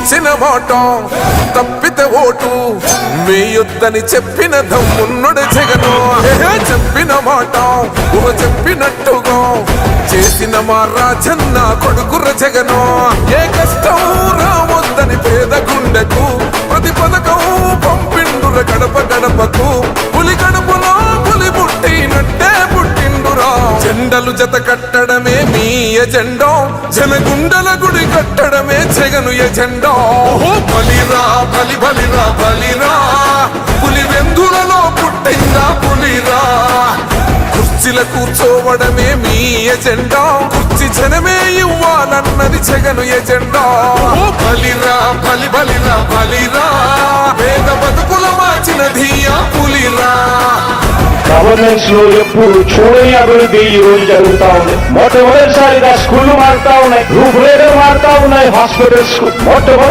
ఇచ్చిన మాట తప్పితే ఓటు వేయొద్దని చెప్పిన దమ్మున్నడు జగను. చెప్పిన మాట చెప్పినట్టుగా చేసిన మా రాజన్న కొడుకుర జగను. ఏ కష్టం రావద్దని పేద గుండెకు ప్రతి పథకం పంపిండుర గడప గడపకు. పులి గడపలో పులి పుట్టినట్టే పుట్టిండురా. జెండలు జత కట్టడమే మీ ఎజెండా, జనగుండల గుడి కట్టడమే జగను ఎజెండా. బలిరా బలి బలిరా బలిరా, పులి వెందులలో పుట్టిందా పులిరా. కుర్చీల కూర్చోవడమే మీ ఎజెండా, కుర్చీ జనమే ఇవ్వాలన్నది జగను ఎజెండా. బలిరా బలి బలిరా బలిరా, పేద బతుకుల మార్చినది ఆ పులిరా. గవర్నెన్స్ లో ఎప్పుడు చూడని అభివృద్ధి ఈ రోజు జరుగుతా ఉంది. మొట్టమొదటిసారిగా స్కూళ్లు మారుతా ఉన్నాయి, రూపురేఖలు మారుతా ఉన్నాయి, హాస్పిటల్స్ మొట్టమొదటి